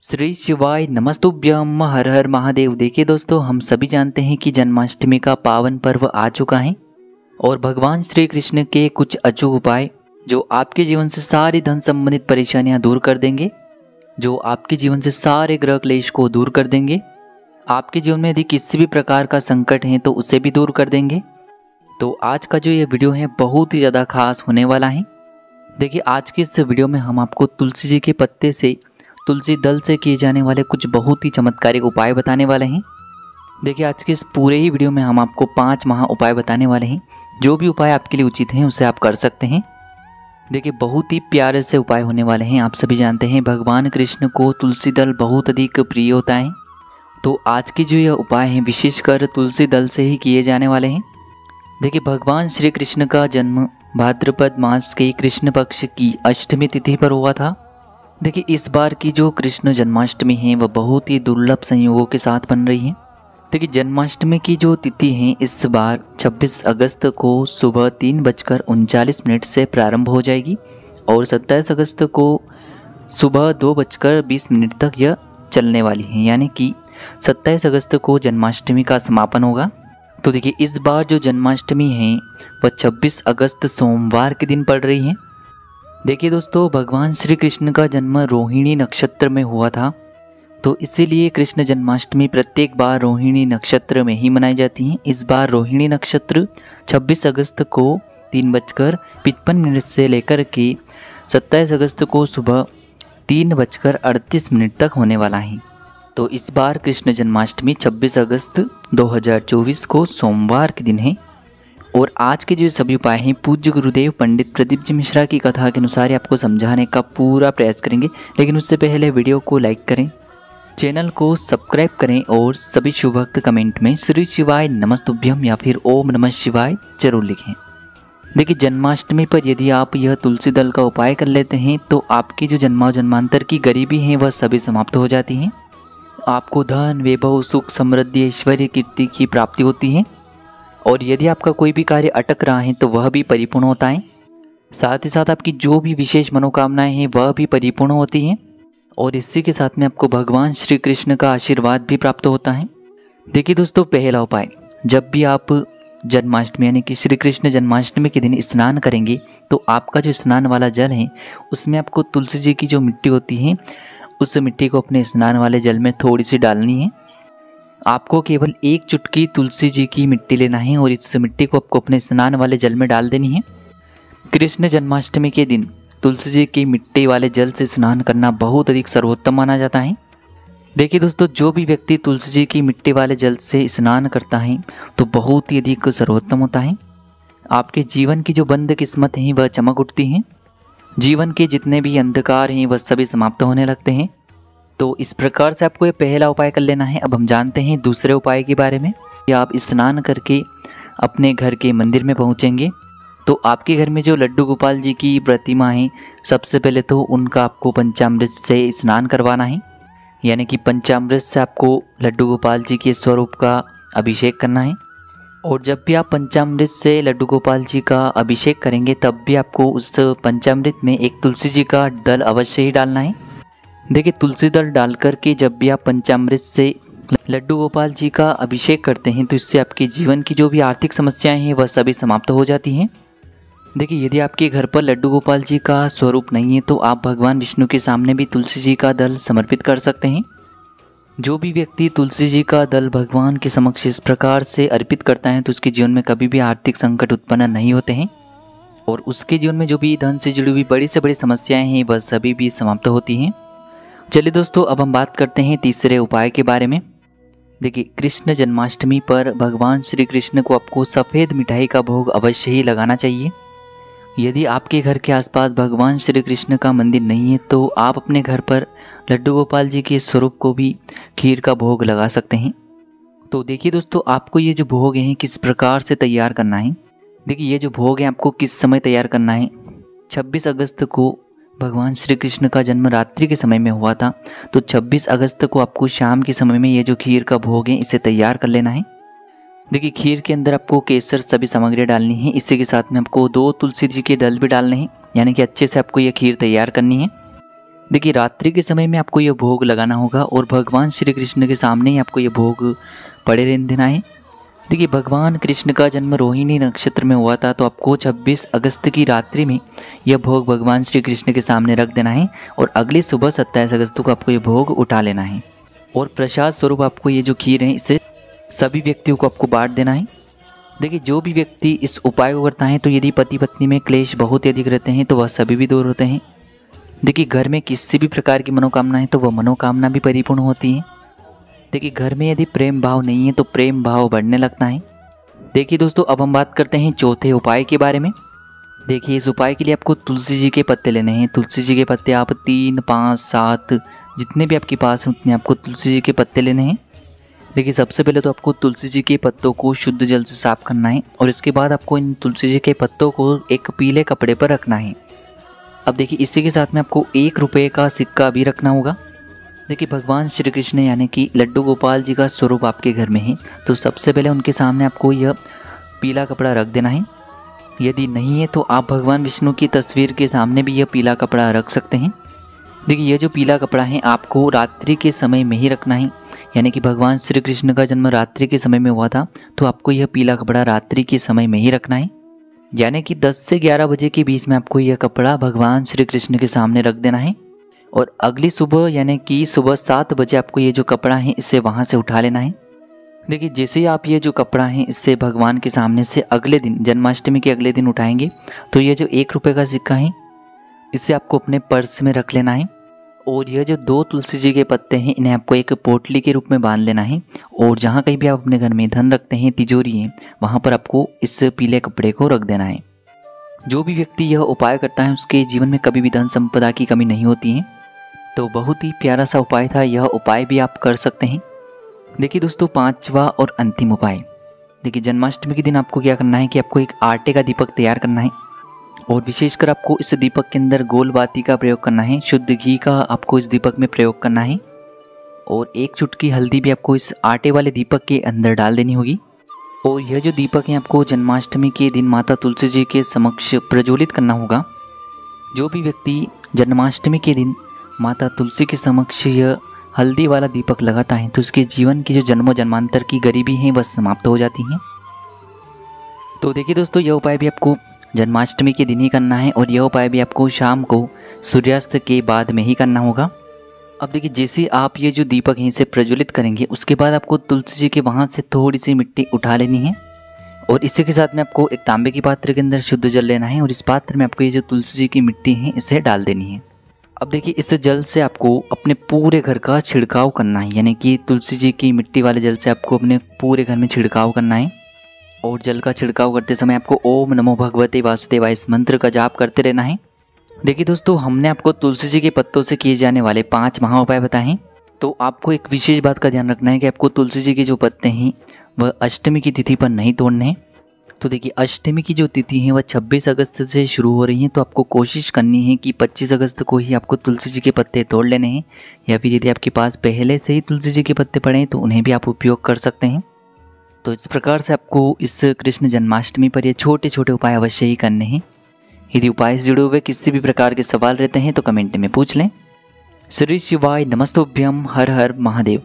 श्री शिवाय नमस्तुभ्यम हर हर महादेव। देखिए दोस्तों, हम सभी जानते हैं कि जन्माष्टमी का पावन पर्व आ चुका है और भगवान श्री कृष्ण के कुछ अचूक उपाय जो आपके जीवन से सारी धन संबंधित परेशानियां दूर कर देंगे, जो आपके जीवन से सारे ग्रह क्लेश को दूर कर देंगे। आपके जीवन में यदि किसी भी प्रकार का संकट है तो उसे भी दूर कर देंगे। तो आज का जो ये वीडियो है बहुत ही ज़्यादा खास होने वाला है। देखिए, आज की इस वीडियो में हम आपको तुलसी जी के पत्ते से, तुलसी दल से किए जाने वाले कुछ बहुत ही चमत्कारिक उपाय बताने वाले हैं। देखिए, आज के इस पूरे ही वीडियो में हम आपको 5 महा उपाय बताने वाले हैं। जो भी उपाय आपके लिए उचित हैं उसे आप कर सकते हैं। देखिए, बहुत ही प्यारे से उपाय होने वाले हैं। आप सभी जानते हैं भगवान कृष्ण को तुलसी दल बहुत अधिक प्रिय होता है। तो आज के जो ये उपाय हैं विशेषकर तुलसी दल से ही किए जाने वाले हैं। देखिए, भगवान श्री कृष्ण का जन्म भाद्रपद मास के कृष्ण पक्ष की अष्टमी तिथि पर हुआ था। देखिए, इस बार की जो कृष्ण जन्माष्टमी है वह बहुत ही दुर्लभ संयोगों के साथ बन रही है। देखिए, जन्माष्टमी की जो तिथि है इस बार 26 अगस्त को सुबह 3:39 से प्रारंभ हो जाएगी और 27 अगस्त को सुबह 2:20 तक यह चलने वाली है, यानी कि 27 अगस्त को जन्माष्टमी का समापन होगा। तो देखिए, इस बार जो जन्माष्टमी है वह 26 अगस्त सोमवार के दिन पड़ रही है। देखिए दोस्तों, भगवान श्री कृष्ण का जन्म रोहिणी नक्षत्र में हुआ था, तो इसीलिए कृष्ण जन्माष्टमी प्रत्येक बार रोहिणी नक्षत्र में ही मनाई जाती है। इस बार रोहिणी नक्षत्र 26 अगस्त को 3:55 से लेकर के 27 अगस्त को सुबह 3:38 तक होने वाला है। तो इस बार कृष्ण जन्माष्टमी 26 अगस्त 2024 को सोमवार के दिन है। और आज के जो सभी उपाय हैं पूज्य गुरुदेव पंडित प्रदीप जी मिश्रा की कथा के अनुसार आपको समझाने का पूरा प्रयास करेंगे। लेकिन उससे पहले वीडियो को लाइक करें, चैनल को सब्सक्राइब करें और सभी शुभ भक्त कमेंट में श्री शिवाय नमस्तुभ्यम या फिर ओम नमः शिवाय जरूर लिखें। देखिए, जन्माष्टमी पर यदि आप यह तुलसी दल का उपाय कर लेते हैं तो आपकी जो जन्मांतर की गरीबी है वह सभी समाप्त हो जाती हैं। आपको धन, वैभव, सुख, समृद्धि, ऐश्वर्य, कीर्ति की प्राप्ति होती है और यदि आपका कोई भी कार्य अटक रहा है तो वह भी परिपूर्ण होता है। साथ ही साथ आपकी जो भी विशेष मनोकामनाएं हैं वह भी परिपूर्ण होती हैं और इसी के साथ में आपको भगवान श्री कृष्ण का आशीर्वाद भी प्राप्त होता है। देखिए दोस्तों, पहला उपाय, जब भी आप जन्माष्टमी यानी कि श्री कृष्ण जन्माष्टमी के दिन स्नान करेंगे तो आपका जो स्नान वाला जल है उसमें आपको तुलसी जी की जो मिट्टी होती है उस मिट्टी को अपने स्नान वाले जल में थोड़ी सी डालनी है। आपको केवल 1 चुटकी तुलसी जी की मिट्टी लेना है और इस मिट्टी को आपको अपने स्नान वाले जल में डाल देनी है। कृष्ण जन्माष्टमी के दिन तुलसी जी की मिट्टी वाले जल से स्नान करना बहुत अधिक सर्वोत्तम माना जाता है। देखिए दोस्तों, जो भी व्यक्ति तुलसी जी की मिट्टी वाले जल से स्नान करता है तो बहुत ही अधिक सर्वोत्तम होता है। आपके जीवन की जो बंद किस्मत है वह चमक उठती है। जीवन के जितने भी अंधकार हैं वह सभी समाप्त होने लगते हैं। तो इस प्रकार से आपको ये पहला उपाय कर लेना है। अब हम जानते हैं दूसरे उपाय के बारे में। आप स्नान करके अपने घर के मंदिर में पहुंचेंगे तो आपके घर में जो लड्डू गोपाल जी की प्रतिमा है, सबसे पहले तो उनका आपको पंचामृत से स्नान करवाना है, यानी कि पंचामृत से आपको लड्डू गोपाल जी के स्वरूप का अभिषेक करना है। और जब भी आप पंचामृत से लड्डू गोपाल जी का अभिषेक करेंगे तब भी आपको उस पंचामृत में एक तुलसी जी का दल अवश्य ही डालना है। देखिए, तुलसी दल डालकर के जब भी आप पंचामृत से लड्डू गोपाल जी का अभिषेक करते हैं तो इससे आपके जीवन की जो भी आर्थिक समस्याएं हैं वह सभी समाप्त हो जाती हैं। देखिए, यदि आपके घर पर लड्डू गोपाल जी का स्वरूप नहीं है तो आप भगवान विष्णु के सामने भी तुलसी जी का दल समर्पित कर सकते हैं। जो भी व्यक्ति तुलसी जी का दल भगवान के समक्ष इस प्रकार से अर्पित करता है तो उसके जीवन में कभी भी आर्थिक संकट उत्पन्न नहीं होते हैं और उसके जीवन में जो भी धन से जुड़ी हुई बड़ी से बड़ी समस्याएं हैं वह सभी भी समाप्त होती हैं। चलिए दोस्तों, अब हम बात करते हैं तीसरे उपाय के बारे में। देखिए, कृष्ण जन्माष्टमी पर भगवान श्री कृष्ण को आपको सफ़ेद मिठाई का भोग अवश्य ही लगाना चाहिए। यदि आपके घर के आसपास भगवान श्री कृष्ण का मंदिर नहीं है तो आप अपने घर पर लड्डू गोपाल जी के स्वरूप को भी खीर का भोग लगा सकते हैं। तो देखिए दोस्तों, आपको ये जो भोग हैं किस प्रकार से तैयार करना है। देखिए, ये जो भोग है आपको किस समय तैयार करना है। 26 अगस्त को भगवान श्री कृष्ण का जन्म रात्रि के समय में हुआ था, तो 26 अगस्त को आपको शाम के समय में ये जो खीर का भोग है इसे तैयार कर लेना है। देखिए, खीर के अंदर आपको केसर सभी सामग्री डालनी है। इसी के साथ में आपको 2 तुलसी जी के दल भी डालने हैं, यानी कि अच्छे से आपको ये खीर तैयार करनी है। देखिए रात्रि के समय में आपको यह भोग लगाना होगा और भगवान श्री कृष्ण के सामने ही आपको यह भोग पड़े रहने देना है। देखिए भगवान कृष्ण का जन्म रोहिणी नक्षत्र में हुआ था, तो आपको 26 अगस्त की रात्रि में यह भोग भगवान श्री कृष्ण के सामने रख देना है और अगली सुबह 27 अगस्त को आपको यह भोग उठा लेना है। और प्रसाद स्वरूप आपको ये जो खीर है इसे सभी व्यक्तियों को आपको बांट देना है। देखिए जो भी व्यक्ति इस उपाय को करता है, तो यदि पति पत्नी में क्लेश बहुत ही अधिक रहते हैं तो वह सभी भी दूर होते हैं। देखिए घर में किसी भी प्रकार की मनोकामना है तो वह मनोकामना भी परिपूर्ण होती है। देखिए घर में यदि प्रेम भाव नहीं है तो प्रेम भाव बढ़ने लगता है। देखिए दोस्तों अब हम बात करते हैं चौथे उपाय के बारे में। देखिए इस उपाय के लिए आपको तुलसी जी के पत्ते लेने हैं। तुलसी जी के पत्ते आप 3, 5, 7 जितने भी आपके पास हैं उतने आपको तुलसी जी के पत्ते लेने हैं। देखिए सबसे पहले तो आपको तुलसी जी के पत्तों को शुद्ध जल से साफ करना है और इसके बाद आपको इन तुलसी जी के पत्तों को एक पीले कपड़े पर रखना है। अब देखिए इसी के साथ में आपको 1 रुपये का सिक्का भी रखना होगा। देखिए भगवान श्री कृष्ण यानी कि लड्डू गोपाल जी का स्वरूप आपके घर में है, तो सबसे पहले उनके सामने आपको यह पीला कपड़ा रख देना है। यदि नहीं है तो आप भगवान विष्णु की तस्वीर के सामने भी यह पीला कपड़ा रख सकते हैं। देखिए यह जो पीला कपड़ा है आपको रात्रि के समय में ही रखना है, यानी कि भगवान श्री कृष्ण का जन्म रात्रि के समय में हुआ था, तो आपको यह पीला कपड़ा रात्रि के समय में ही रखना है। यानी कि 10 से 11 बजे के बीच में आपको यह कपड़ा भगवान श्री कृष्ण के सामने रख देना है और अगली सुबह यानी कि सुबह 7 बजे आपको ये जो कपड़ा है इससे वहाँ से उठा लेना है। देखिए जैसे ही आप ये जो कपड़ा है इससे भगवान के सामने से अगले दिन जन्माष्टमी के अगले दिन उठाएंगे, तो ये जो 1 रुपये का सिक्का है इससे आपको अपने पर्स में रख लेना है और यह जो 2 तुलसी जी के पत्ते हैं इन्हें आपको एक पोटली के रूप में बांध लेना है और जहाँ कहीं भी आप अपने घर में धन रखते हैं, तिजोरी है, वहाँ पर आपको इस पीले कपड़े को रख देना है। जो भी व्यक्ति यह उपाय करता है उसके जीवन में कभी भी धन संपदा की कमी नहीं होती है। तो बहुत ही प्यारा सा उपाय था, यह उपाय भी आप कर सकते हैं। देखिए दोस्तों 5वां और अंतिम उपाय। देखिए जन्माष्टमी के दिन आपको क्या करना है कि आपको एक आटे का दीपक तैयार करना है और विशेषकर आपको इस दीपक के अंदर गोल बाती का प्रयोग करना है। शुद्ध घी का आपको इस दीपक में प्रयोग करना है और 1 चुटकी हल्दी भी आपको इस आटे वाले दीपक के अंदर डाल देनी होगी। और यह जो दीपक है आपको जन्माष्टमी के दिन माता तुलसी जी के समक्ष प्रज्वलित करना होगा। जो भी व्यक्ति जन्माष्टमी के दिन माता तुलसी के समक्ष यह हल्दी वाला दीपक लगाता है तो उसके जीवन की जो जन्मों जन्मांतर की गरीबी है वह समाप्त हो जाती हैं। तो देखिए दोस्तों यह उपाय भी आपको जन्माष्टमी के दिन ही करना है और यह उपाय भी आपको शाम को सूर्यास्त के बाद में ही करना होगा। अब देखिए जैसे आप ये जो दीपक है इसे प्रज्वलित करेंगे उसके बाद आपको तुलसी जी के वहाँ से थोड़ी सी मिट्टी उठा लेनी है और इसी के साथ में आपको एक तांबे के पात्र के अंदर शुद्ध जल लेना है और इस पात्र में आपको ये जो तुलसी जी की मिट्टी है इसे डाल देनी है। अब देखिए इस जल से आपको अपने पूरे घर का छिड़काव करना है, यानी कि तुलसी जी की मिट्टी वाले जल से आपको अपने पूरे घर में छिड़काव करना है और जल का छिड़काव करते समय आपको ओम नमो भगवते वासुदेवाय इस मंत्र का जाप करते रहना है। देखिए दोस्तों हमने आपको तुलसी जी के पत्तों से किए जाने वाले 5 महा उपाय बताए हैं। तो आपको एक विशेष बात का ध्यान रखना है कि आपको तुलसी जी के जो पत्ते हैं वह अष्टमी की तिथि पर नहीं तोड़ने हैं। तो देखिए अष्टमी की जो तिथि है वह 26 अगस्त से शुरू हो रही है, तो आपको कोशिश करनी है कि 25 अगस्त को ही आपको तुलसी जी के पत्ते तोड़ लेने हैं, या फिर यदि आपके पास पहले से ही तुलसी जी के पत्ते पड़े हैं तो उन्हें भी आप उपयोग कर सकते हैं। तो इस प्रकार से आपको इस कृष्ण जन्माष्टमी पर ये छोटे छोटे उपाय अवश्य ही करने हैं। यदि उपाय से जुड़े हुए किसी भी प्रकार के सवाल रहते हैं तो कमेंट में पूछ लें। श्री शिवाय नमस्तुभ्यम, हर हर महादेव।